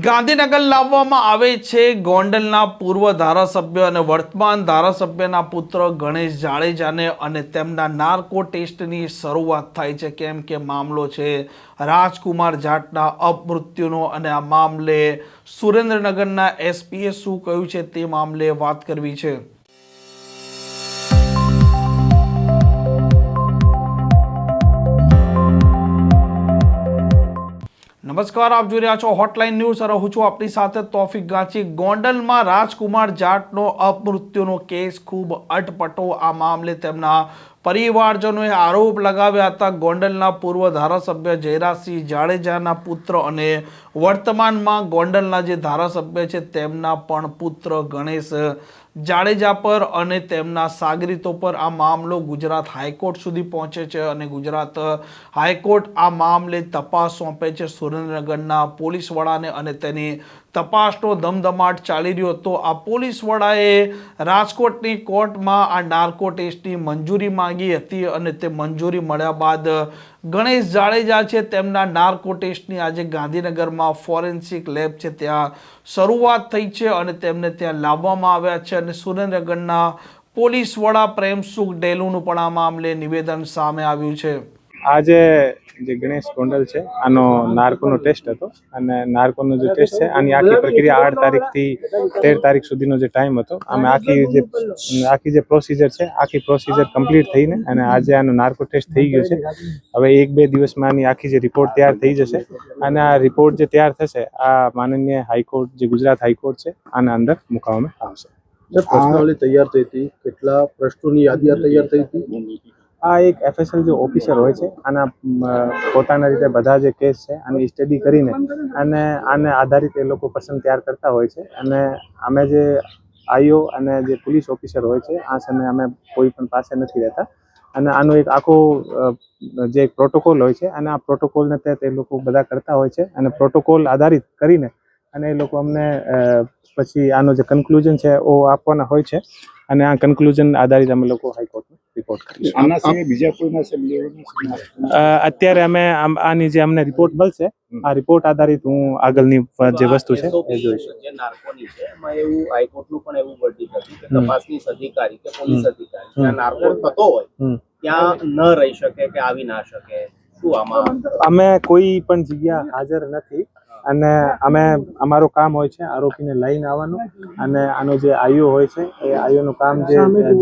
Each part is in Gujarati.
ગાંધીનગર લાવવામાં આવે છે ગોંડલના પૂર્વ ધારાસભ્ય અને વર્તમાન ધારાસભ્યના પુત્ર ગણેશ જાડેજાને અને તેમના નાર્કો ટેસ્ટની શરૂઆત થાય છે, કેમ કે મામલો છે રાજકુમાર જાટના અપમૃત્યુનો અને આ મામલે સુરેન્દ્રનગરના એસપીએ શું કહ્યું છે તે મામલે વાત કરવી છે। નમસ્કાર, આપ જોઈ રહ્યા છો હોટલાઇન ન્યૂઝ અને હું છું આપની સાથે તોફિક ગાંચી। ગોંડલમાં રાજકુમાર જાટનો અપમૃત્યુનો કેસ ખૂબ અટપટો। આ મામલે તેમના પરિવારજનોએ આરોપ લગાવ્યા હતા। ગોંડલના પૂર્વ ધારાસભ્ય જયરાજસિંહ જાડેજાના પુત્ર અને વર્તમાનમાં ગોંડલના જે ધારાસભ્ય છે તેમના પણ પુત્ર ગણેશ જાડેજા પર અને તેમના સાગરીતો પર આ મામલો ગુજરાત હાઈકોર્ટ સુધી પહોંચે છે અને ગુજરાત હાઈકોર્ટ આ મામલે તપાસ સોંપે છે સુરેન્દ્રનગરના પોલીસ વડાને અને તેની તપાસનો ધમધમાટ ચાલી રહ્યો હતો। આ પોલીસ વડાએ રાજકોટની કોર્ટમાં આ નાર્કો ટેસ્ટની મંજૂરી માંગી હતી અને તે મંજૂરી મળ્યા બાદ ગણેશ જાડેજા છે તેમના નાર્કો ટેસ્ટની આજે ગાંધીનગરમાં ફોરેન્સિક લેબ છે ત્યાં શરૂઆત થઈ છે અને તેમને ત્યાં લાવવામાં આવ્યા છે અને સુરેન્દ્રનગરના પોલીસ વડા પ્રેમસુખ ડેલુનું પણ આ મામલે નિવેદન સામે આવ્યું છે। આજે જે ગણેશ ગોંડલ છે આનો નાર્કોનો ટેસ્ટ હતો અને નાર્કોનો જે ટેસ્ટ છે આની આખી પ્રક્રિયા 8 તારીખથી 13 તારીખ સુધીનો જે ટાઈમ હતો અમે આખી જે પ્રોસિજર છે આખી પ્રોસિજર કમ્પ્લીટ થઈને અને આજે આનો નાર્કો ટેસ્ટ થઈ ગયો છે। હવે 1-2 દિવસમાં આની આખી જે રિપોર્ટ તૈયાર થઈ જશે અને આ રિપોર્ટ જે તૈયાર થશે આ માનનીય હાઈકોર્ટ જે ગુજરાત હાઈકોર્ટ છે આના અંદર મૂકવામાં આવશે। પ્રશ્નાવલી તૈયાર થઈ હતી, કેટલા પ્રશ્નોની યાદી તૈયાર થઈ હતી? આ એક એફએસએલ જે ઓફિસર હોય છે આના પોતાના રીતે બધા જે કેસ છે આની સ્ટડી કરીને અને આને આધારિત એ લોકો પસંદ તૈયાર કરતા હોય છે અને અમે જે આઈઓ અને જે પોલીસ ઓફિસર હોય છે આ સમયે અમે કોઈ પણ પાસે નથી રહેતા અને આનો એક આખો જે એક પ્રોટોકોલ હોય છે અને આ પ્રોટોકોલને તહેત એ લોકો બધા કરતા હોય છે અને પ્રોટોકોલ આધારિત કરીને અને એ લોકો અમને પછી આનો જે કન્ક્લુઝન છે એ આપવાના હોય છે અને આ કન્ક્લુઝન આધારિત અમે લોકો હાઈકોર્ટમાં રિપોર્ટ કરીશું। આના સિવાય બીજા કોઈના અત્યારે અમે આની જે અમને રિપોર્ટ મળશે આ રિપોર્ટ આધારિત હું આગળની જે વસ્તુ છે એ જોઈશ। જે નાર્કોની છે એમાં એવું હાઈકોર્ટનું પણ એવું વર્ડિક્ટ હતું કે તપાસની અધિકારી કે પોલીસ અધિકારી જ્યાં નાર્કો થતો હોય ત્યાં ન રહી શકે કે આવી ના શકે। શું આમાં અમે કોઈ પણ જગ્યા હાજર નથી અને અમે અમારું કામ હોય છે આરોપીને લઈને આવવાનું અને આનો જે આઈઓ હોય છે એ આઈઓનું કામ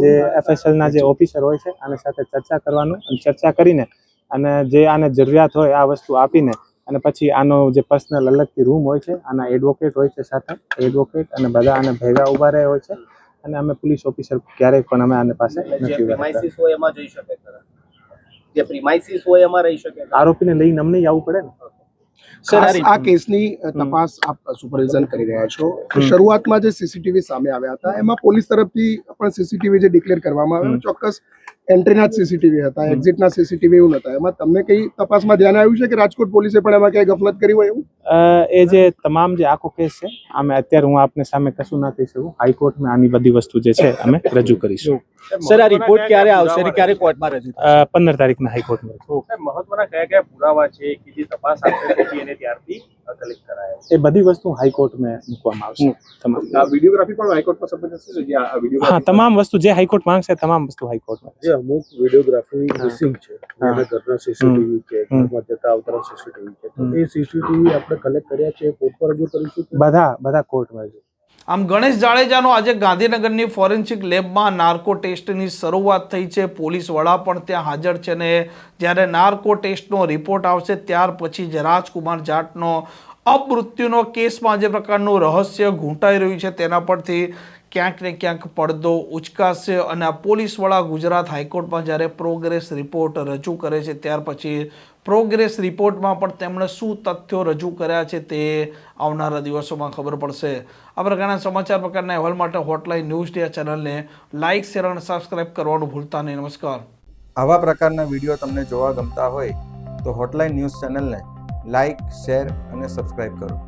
જે એફએસએલના જે ઓફિસર હોય છે આની સાથે ચર્ચા કરવાનું અને ચર્ચા કરીને અને જે આને જરૂરિયાત હોય આ વસ્તુ આપીને અને પછી આનો જે પર્સનલ અલગથી રૂમ હોય છે આના એડવોકેટ હોય છે સાથે એડવોકેટ અને બધા આને ભેગા ઉભા રહે હોય છે અને અમે પોલીસ ઓફિસર ક્યારેય પણ અમે આને પાસે નથી પ્રિમાઇસિસ હોય એમાં જઈ શકે ખરા? જે પ્રિમાઇસિસ હોય એમાં રહી શકે? આરોપીને લઈને અમને આવવું પડે ને। સર, આ કેસની તપાસ આપ સુપરવિઝન કરી રહ્યા છો। શરૂઆતમાં જે સીસીટીવી સામે આવ્યા હતા એમાં પોલીસ તરફથી પણ સીસીટીવી જે ડિક્લેર કરવામાં આવ્યું ચોક્કસ એન્ટ્રીના જ સીસીટીવી હતા, એક્ઝિટના સીસીટીવી એવું નતા। એમાં તમને કઈ તપાસમાં ધ્યાન આવ્યું છે કે રાજકોટ પોલીસે પણ એમાં કઈ ગફલત કરી હોય એવું? એ જે તમામ જે આખો કેસ છે અમે અત્યારે હું આપને સામે કશું ના કહી શકું। હાઈકોર્ટમાં આની બધી વસ્તુ જે છે અમે રજૂ કરીશું। સર, આ રિપોર્ટ ક્યારે આવશે અને ક્યારે કોર્ટમાં રજૂ થશે? 15 તારીખના હાઈકોર્ટમાં। મહત્વના કયા પુરાવા છે કે જે તપાસ આપશે એને ત્યારથી કલેક્ટ કરાય? એ બધી વસ્તુ હાઈકોર્ટમાં મૂકવામાં આવશે તમામ। વિડીયોગ્રાફી પણ હાઈકોર્ટમાં સબમિટ થશે જે આ વિડીયો? હા, તમામ વસ્તુ જે હાઈકોર્ટ માંગશે તમામ વસ્તુ હાઈકોર્ટમાં। જે અમુક વિડીયોગ્રાફી મિસિંગ છે એના ઘરના સીસીટીવી છે, ઘરમાં જતા આવતા સીસીટીવી છે, તો એ સીસીટીવી આપણે કલેક્ટ કર્યા છે કોર્ટ પર રજૂ કરીશું? બધા કોર્ટમાં છે। આમ ગણેશ જાડેજાનો આજે ગાંધીનગરની ફોરેન્સિક લેબમાં નાર્કો ટેસ્ટની શરૂઆત થઈ છે। પોલીસ વડા પણ ત્યાં હાજર છે ને જ્યારે નાર્કો ટેસ્ટનો રિપોર્ટ આવશે ત્યાર પછી જ રાજકુમાર જાટનો અપમૃત્યુનો કેસમાં જે પ્રકારનું રહસ્ય ઘૂંટાઈ રહ્યું છે તેના પરથી ક્યાંક ને ક્યાંક પડદો ઉચકાશે અને આ પોલીસ વડા ગુજરાત હાઈકોર્ટમાં જ્યારે પ્રોગ્રેસ રિપોર્ટ રજૂ કરે છે ત્યાર પછી પ્રોગ્રેસ રિપોર્ટમાં પણ તેમણે શું તથ્યો રજૂ કર્યા છે તે આવનારા દિવસોમાં ખબર પડશે। આ પ્રકારના સમાચાર પ્રકારના અહેવાલ માટે હોટલાઇન ન્યૂઝ ચેનલને લાઇક, શેર અને સબસ્ક્રાઇબ કરવાનું ભૂલતા નહીં। નમસ્કાર। આવા પ્રકારના વિડીયો તમને જોવા ગમતા હોય તો હોટલાઇન ન્યૂઝ ચેનલને લાઇક, શેર અને સબસ્ક્રાઇબ કરો।